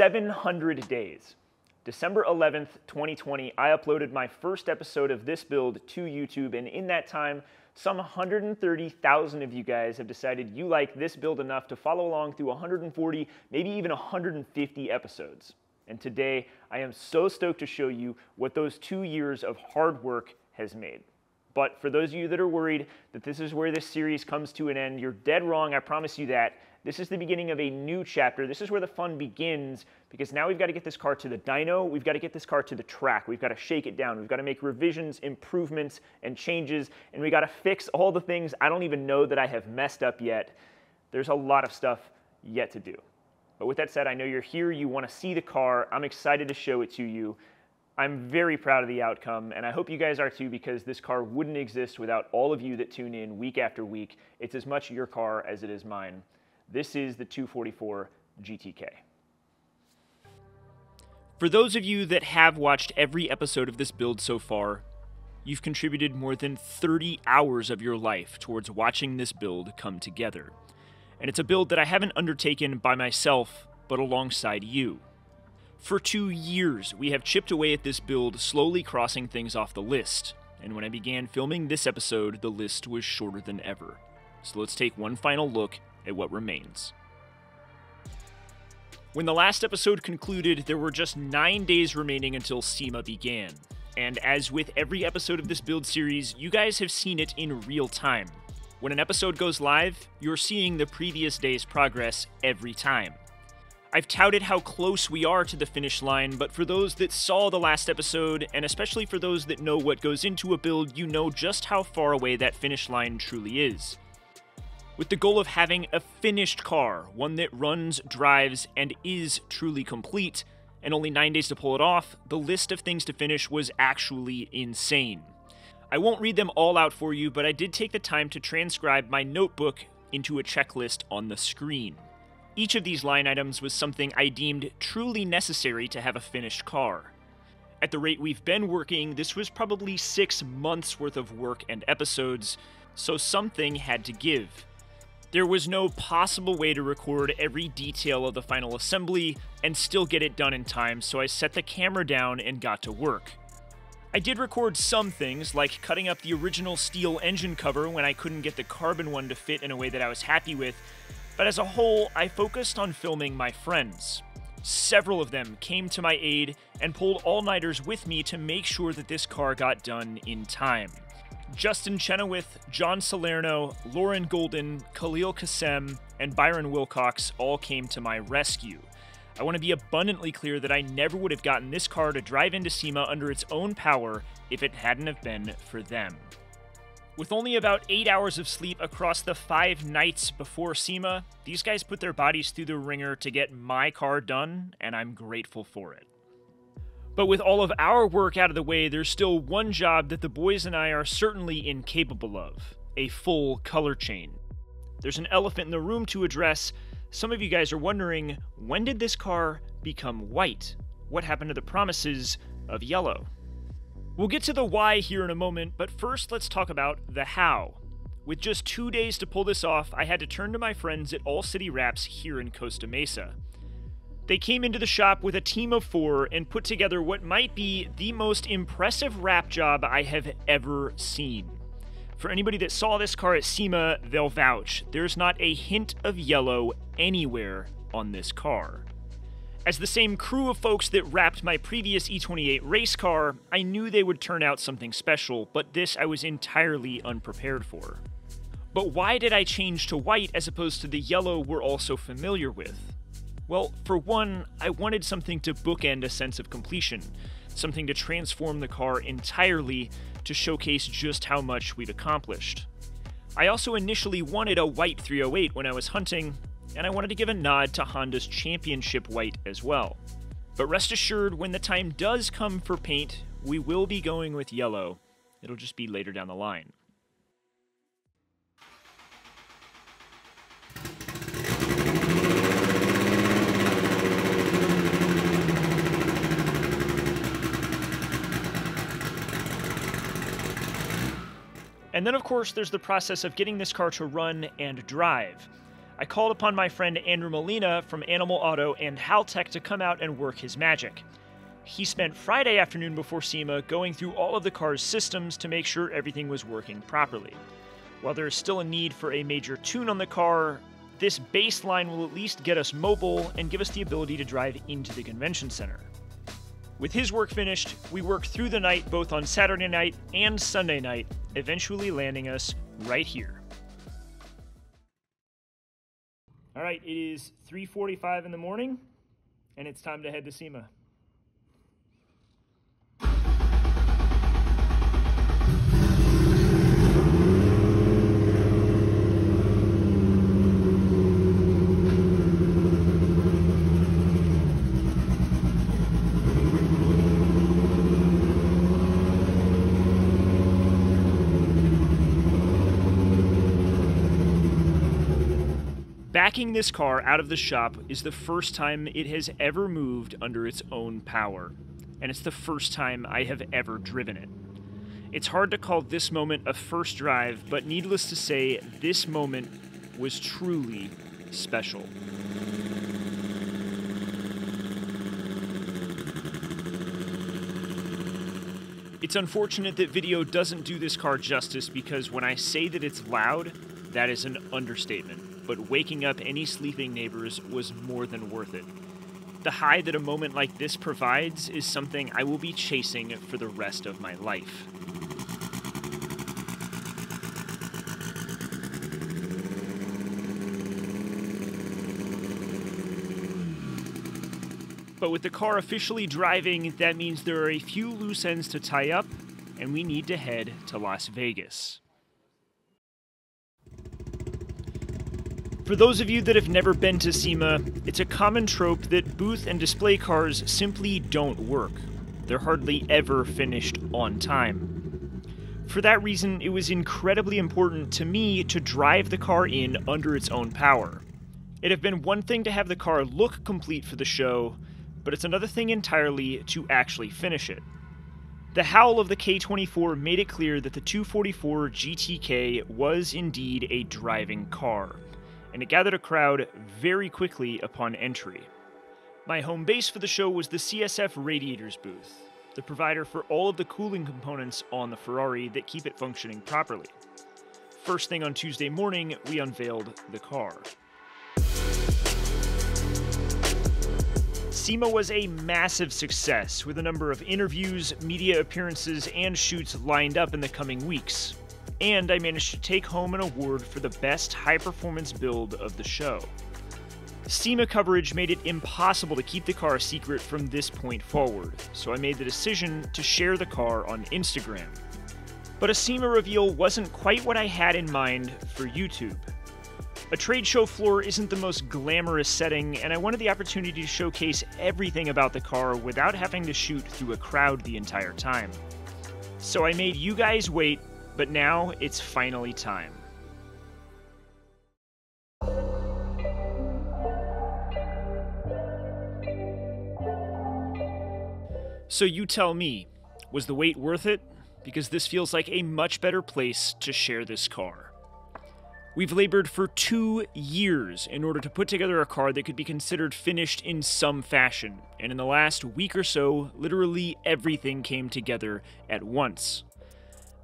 700 days. December 11th, 2020, I uploaded my first episode of this build to YouTube, and in that time, some 130,000 of you guys have decided you like this build enough to follow along through 140, maybe even 150 episodes. And today, I am so stoked to show you what those 2 years of hard work has made. But for those of you that are worried that this is where this series comes to an end, you're dead wrong, I promise you that. This is the beginning of a new chapter. This is where the fun begins, because now we've got to get this car to the dyno, we've got to get this car to the track, we've got to shake it down, we've got to make revisions, improvements, and changes, and we got to fix all the things I don't even know that I have messed up yet. There's a lot of stuff yet to do. But with that said, I know you're here, you want to see the car, I'm excited to show it to you. I'm very proud of the outcome, and I hope you guys are too, because this car wouldn't exist without all of you that tune in week after week. It's as much your car as it is mine. This is the 244 GTK. For those of you that have watched every episode of this build so far, you've contributed more than 30 hours of your life towards watching this build come together. And it's a build that I haven't undertaken by myself, but alongside you. For 2 years, we have chipped away at this build, slowly crossing things off the list. And when I began filming this episode, the list was shorter than ever. So let's take one final look at what remains. When the last episode concluded, there were just 9 days remaining until SEMA began. And as with every episode of this build series, you guys have seen it in real time. When an episode goes live, you're seeing the previous day's progress every time. I've touted how close we are to the finish line, but for those that saw the last episode, and especially for those that know what goes into a build, you know just how far away that finish line truly is. With the goal of having a finished car, one that runs, drives, and is truly complete, and only 9 days to pull it off, the list of things to finish was actually insane. I won't read them all out for you, but I did take the time to transcribe my notebook into a checklist on the screen. Each of these line items was something I deemed truly necessary to have a finished car. At the rate we've been working, this was probably 6 months worth of work and episodes, so something had to give. There was no possible way to record every detail of the final assembly and still get it done in time, so I set the camera down and got to work. I did record some things, like cutting up the original steel engine cover when I couldn't get the carbon one to fit in a way that I was happy with, but as a whole, I focused on filming my friends. Several of them came to my aid and pulled all-nighters with me to make sure that this car got done in time. Justin Chenoweth, John Salerno, Lauren Golden, Khalil Kassem, and Byron Wilcox all came to my rescue. I want to be abundantly clear that I never would have gotten this car to drive into SEMA under its own power if it hadn't have been for them. With only about 8 hours of sleep across the 5 nights before SEMA, these guys put their bodies through the ringer to get my car done, and I'm grateful for it. But with all of our work out of the way, there's still one job that the boys and I are certainly incapable of: a full color chain. There's an elephant in the room to address. Some of you guys are wondering, when did this car become white? What happened to the promises of yellow? We'll get to the why here in a moment, but first let's talk about the how. With just 2 days to pull this off, I had to turn to my friends at All City Wraps here in Costa Mesa. They came into the shop with a team of 4 and put together what might be the most impressive wrap job I have ever seen. For anybody that saw this car at SEMA, they'll vouch. There's not a hint of yellow anywhere on this car. As the same crew of folks that wrapped my previous E28 race car, I knew they would turn out something special, but this I was entirely unprepared for. But why did I change to white as opposed to the yellow we're all so familiar with? Well, for one, I wanted something to bookend a sense of completion, something to transform the car entirely to showcase just how much we've accomplished. I also initially wanted a white 308 when I was hunting, and I wanted to give a nod to Honda's championship white as well. But rest assured, when the time does come for paint, we will be going with yellow. It'll just be later down the line. And then, of course, there's the process of getting this car to run and drive. I called upon my friend Andrew Molina from Animal Auto and Haltech to come out and work his magic. He spent Friday afternoon before SEMA going through all of the car's systems to make sure everything was working properly. While there is still a need for a major tune on the car, this baseline will at least get us mobile and give us the ability to drive into the convention center. With his work finished, we worked through the night both on Saturday night and Sunday night, eventually landing us right here. All right, it is 3:45 in the morning, and it's time to head to SEMA. Backing this car out of the shop is the first time it has ever moved under its own power, and it's the first time I have ever driven it. It's hard to call this moment a first drive, but needless to say, this moment was truly special. It's unfortunate that video doesn't do this car justice, because when I say that it's loud, that is an understatement. But waking up any sleeping neighbors was more than worth it. The high that a moment like this provides is something I will be chasing for the rest of my life. But with the car officially driving, that means there are a few loose ends to tie up, and we need to head to Las Vegas. For those of you that have never been to SEMA, it's a common trope that booth and display cars simply don't work. They're hardly ever finished on time. For that reason, it was incredibly important to me to drive the car in under its own power. It'd have been one thing to have the car look complete for the show, but it's another thing entirely to actually finish it. The howl of the K24 made it clear that the 244 GTK was indeed a driving car, and it gathered a crowd very quickly upon entry. My home base for the show was the CSF Radiators booth, the provider for all of the cooling components on the Ferrari that keep it functioning properly. First thing on Tuesday morning, we unveiled the car. SEMA was a massive success, with a number of interviews, media appearances, and shoots lined up in the coming weeks. And I managed to take home an award for the best high-performance build of the show. SEMA coverage made it impossible to keep the car a secret from this point forward, so I made the decision to share the car on Instagram. But a SEMA reveal wasn't quite what I had in mind for YouTube. A trade show floor isn't the most glamorous setting, and I wanted the opportunity to showcase everything about the car without having to shoot through a crowd the entire time. So I made you guys wait, but now it's finally time. So you tell me, was the wait worth it? Because this feels like a much better place to share this car. We've labored for 2 years in order to put together a car that could be considered finished in some fashion, and in the last week or so, literally everything came together at once.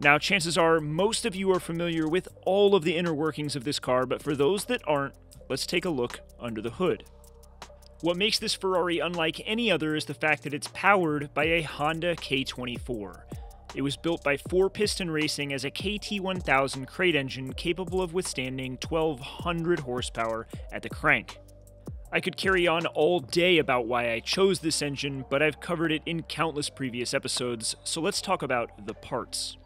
Now, chances are most of you are familiar with all of the inner workings of this car, but for those that aren't, let's take a look under the hood. What makes this Ferrari unlike any other is the fact that it's powered by a Honda K24. It was built by 4-piston racing as a KT1000 crate engine capable of withstanding 1,200 horsepower at the crank. I could carry on all day about why I chose this engine, but I've covered it in countless previous episodes, so let's talk about the parts.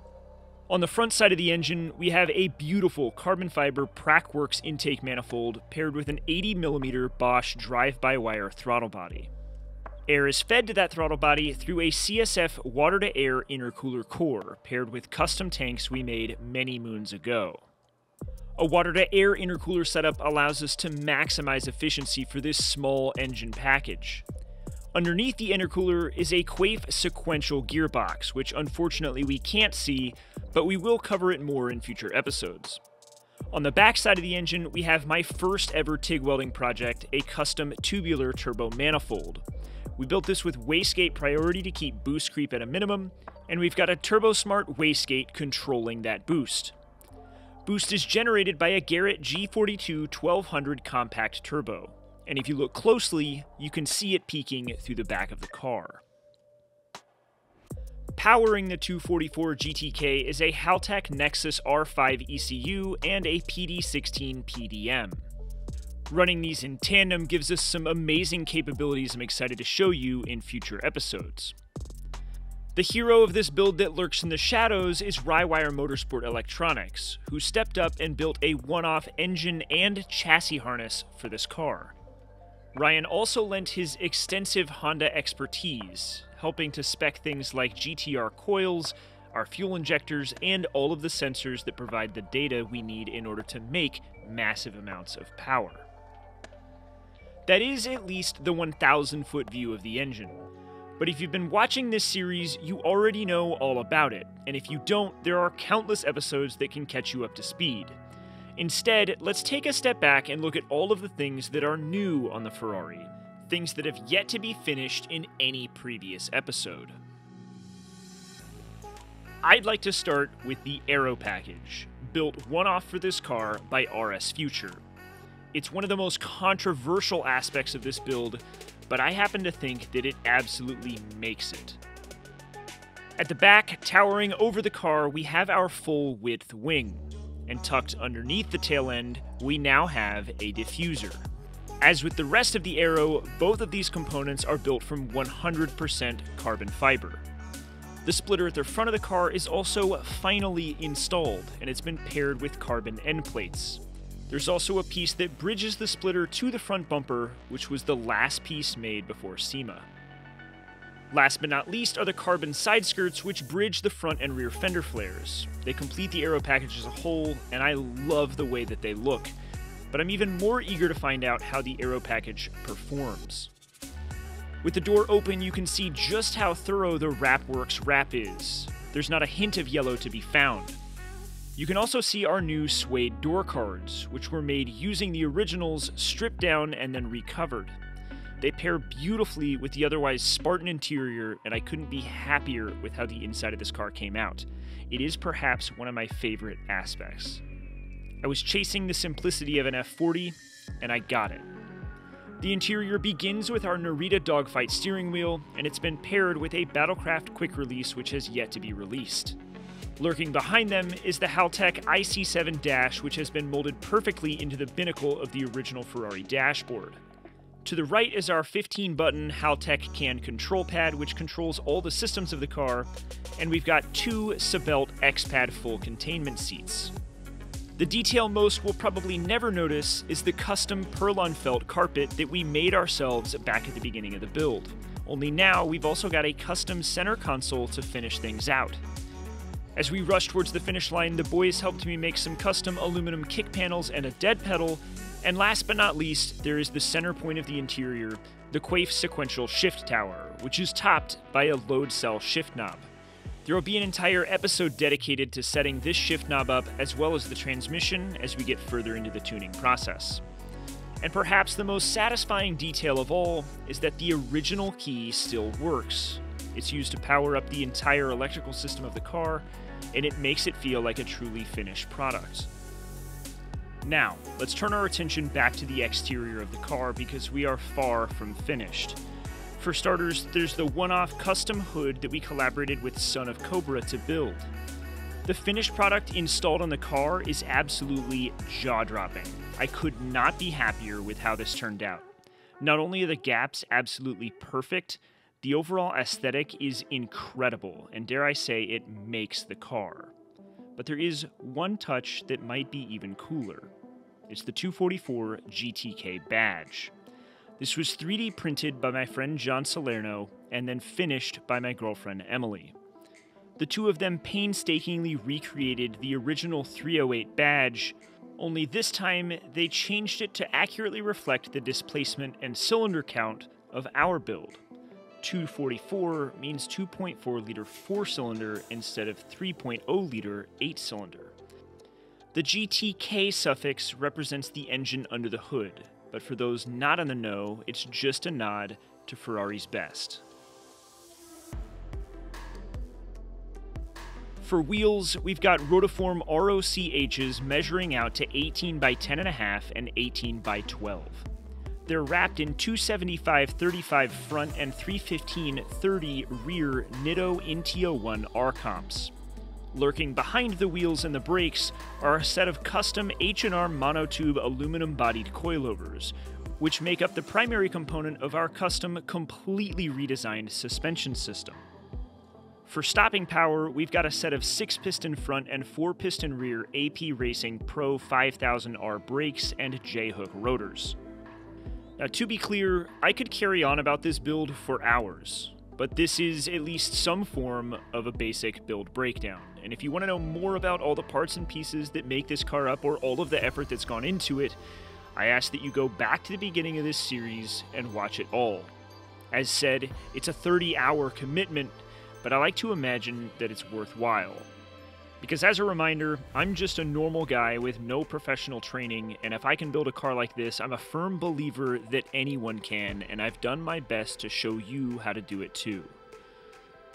On the front side of the engine, we have a beautiful carbon fiber Prackworks intake manifold paired with an 80mm Bosch drive-by-wire throttle body. Air is fed to that throttle body through a CSF water-to-air intercooler core paired with custom tanks we made many moons ago. A water-to-air intercooler setup allows us to maximize efficiency for this small engine package. Underneath the intercooler is a Quaife sequential gearbox, which unfortunately we can't see, but we will cover it more in future episodes. On the back side of the engine, we have my first ever TIG welding project, a custom tubular turbo manifold. We built this with wastegate priority to keep boost creep at a minimum, and we've got a TurboSmart wastegate controlling that boost. Boost is generated by a Garrett G42-1200 compact turbo, and if you look closely, you can see it peeking through the back of the car. Powering the 244 GTK is a Haltech Nexus R5 ECU and a PD16 PDM. Running these in tandem gives us some amazing capabilities I'm excited to show you in future episodes. The hero of this build that lurks in the shadows is Rywire Motorsport Electronics, who stepped up and built a one-off engine and chassis harness for this car. Ryan also lent his extensive Honda expertise, helping to spec things like GTR coils, our fuel injectors, and all of the sensors that provide the data we need in order to make massive amounts of power. That is at least the 1,000-foot view of the engine. But if you've been watching this series, you already know all about it, and if you don't, there are countless episodes that can catch you up to speed. Instead, let's take a step back and look at all of the things that are new on the Ferrari, things that have yet to be finished in any previous episode. I'd like to start with the Aero package, built one-off for this car by RS Future. It's one of the most controversial aspects of this build, but I happen to think that it absolutely makes it. At the back, towering over the car, we have our full-width wing, and tucked underneath the tail end, we now have a diffuser. As with the rest of the Aero, both of these components are built from 100% carbon fiber. The splitter at the front of the car is also finally installed, and it's been paired with carbon end plates. There's also a piece that bridges the splitter to the front bumper, which was the last piece made before SEMA. Last but not least are the carbon side skirts, which bridge the front and rear fender flares. They complete the Aero package as a whole, and I love the way that they look. But I'm even more eager to find out how the Aero package performs. With the door open, you can see just how thorough the WrapWorks wrap is. There's not a hint of yellow to be found. You can also see our new suede door cards, which were made using the originals, stripped down and then recovered. They pair beautifully with the otherwise Spartan interior, and I couldn't be happier with how the inside of this car came out. It is perhaps one of my favorite aspects. I was chasing the simplicity of an F40, and I got it. The interior begins with our Narita dogfight steering wheel, and it's been paired with a Battlecraft quick release which has yet to be released. Lurking behind them is the Haltech IC7 dash, which has been molded perfectly into the binnacle of the original Ferrari dashboard. To the right is our 15-button Haltech CAN control pad, which controls all the systems of the car, and we've got two Sebelt X-Pad full containment seats. The detail most will probably never notice is the custom Perlon felt carpet that we made ourselves back at the beginning of the build. Only now, we've also got a custom center console to finish things out. As we rush towards the finish line, the boys helped me make some custom aluminum kick panels and a dead pedal, and last but not least, there is the center point of the interior, the Quaife sequential shift tower, which is topped by a load cell shift knob. There will be an entire episode dedicated to setting this shift knob up, as well as the transmission as we get further into the tuning process. And perhaps the most satisfying detail of all is that the original key still works. It's used to power up the entire electrical system of the car, and it makes it feel like a truly finished product. Now, let's turn our attention back to the exterior of the car because we are far from finished. For starters, there's the one-off custom hood that we collaborated with Son of Cobra to build. The finished product installed on the car is absolutely jaw-dropping. I could not be happier with how this turned out. Not only are the gaps absolutely perfect, the overall aesthetic is incredible, and dare I say, it makes the car. But there is one touch that might be even cooler. It's the 244 GTK badge. This was 3D printed by my friend John Salerno and then finished by my girlfriend Emily. The two of them painstakingly recreated the original 308 badge, only this time they changed it to accurately reflect the displacement and cylinder count of our build. 244 means 2.4 liter 4-cylinder instead of 3.0 liter 8-cylinder. The GTK suffix represents the engine under the hood, but for those not in the know, it's just a nod to Ferrari's best. For wheels, we've got rotiform ROCHs measuring out to 18 by 10.5 and 18 by 12. They're wrapped in 275/35 front and 315/30 rear Nitto Intio 1 R-comps. Lurking behind the wheels and the brakes are a set of custom H&R monotube aluminum-bodied coilovers, which make up the primary component of our custom, completely redesigned suspension system. For stopping power, we've got a set of 6-piston front and 4-piston rear AP Racing Pro 5000R brakes and J-hook rotors. Now, to be clear, I could carry on about this build for hours, but this is at least some form of a basic build breakdown. And if you want to know more about all the parts and pieces that make this car up or all of the effort that's gone into it, I ask that you go back to the beginning of this series and watch it all. As said, it's a 30-hour commitment, but I like to imagine that it's worthwhile. Because as a reminder, I'm just a normal guy with no professional training, and if I can build a car like this, I'm a firm believer that anyone can, and I've done my best to show you how to do it too.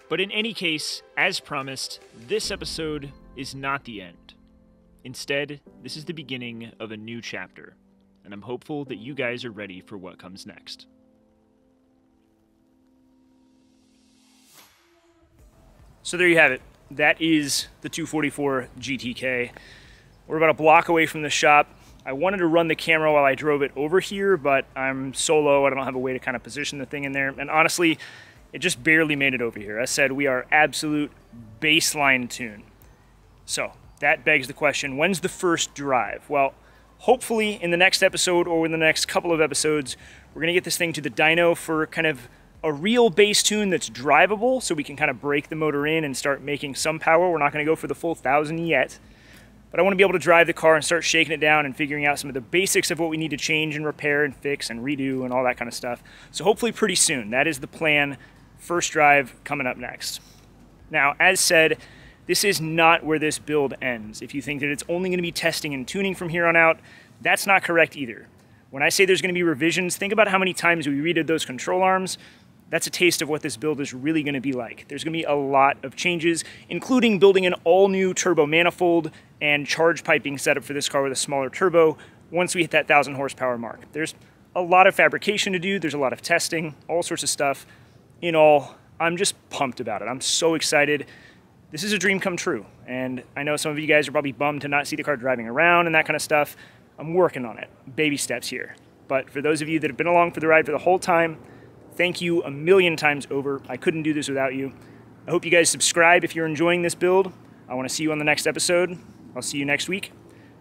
But in any case, as promised, this episode is not the end. Instead, this is the beginning of a new chapter, and I'm hopeful that you guys are ready for what comes next. So there you have it. That is the 244 GTK. We're about a block away from the shop. I wanted to run the camera while I drove it over here, but I'm solo. I don't have a way to kind of position the thing in there. And honestly, it just barely made it over here. As said, we are absolute baseline tune. So that begs the question, when's the first drive? Well, hopefully in the next episode or in the next couple of episodes, we're gonna get this thing to the dyno for kind of a real base tune that's drivable, so we can kind of break the motor in and start making some power. We're not gonna go for the full 1,000 yet, but I wanna be able to drive the car and start shaking it down and figuring out some of the basics of what we need to change and repair and fix and redo and all that kind of stuff. So hopefully pretty soon. That is the plan. First drive coming up next. Now, as said, this is not where this build ends. If you think that it's only gonna be testing and tuning from here on out, that's not correct either. When I say there's gonna be revisions, think about how many times we redid those control arms. That's a taste of what this build is really gonna be like. There's gonna be a lot of changes, including building an all-new turbo manifold and charge piping setup for this car with a smaller turbo once we hit that 1,000 horsepower mark. There's a lot of fabrication to do, there's a lot of testing, all sorts of stuff. In all, I'm just pumped about it. I'm so excited. This is a dream come true, and I know some of you guys are probably bummed to not see the car driving around and that kind of stuff. I'm working on it, baby steps here. But for those of you that have been along for the ride for the whole time, thank you a million times over. I couldn't do this without you. I hope you guys subscribe if you're enjoying this build. I want to see you on the next episode. I'll see you next week.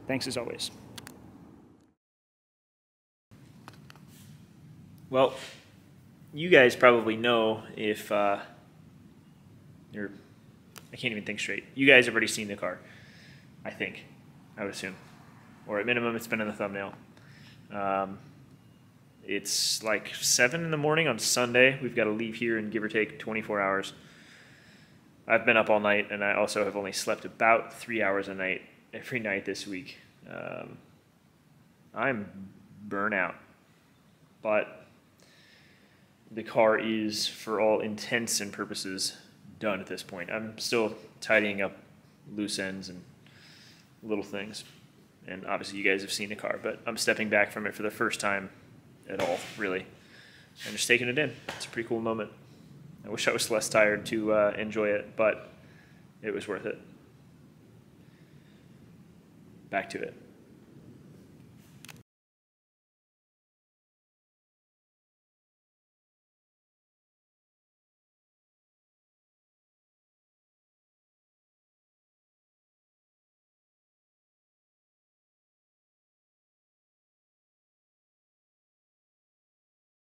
Thanks as always. Well, you guys probably know if I can't even think straight. You guys have already seen the car, I think, I would assume. Or at minimum, it's been in the thumbnail. It's like 7 in the morning on Sunday. We've got to leave here in give or take 24 hours. I've been up all night, and I also have only slept about 3 hours a night every night this week. I'm burnt out, but the car is, for all intents and purposes, done at this point. I'm still tidying up loose ends and little things. And obviously you guys have seen the car, but I'm stepping back from it for the first time at all, really. And just taking it in. It's a pretty cool moment. I wish I was less tired to enjoy it, but it was worth it. Back to it.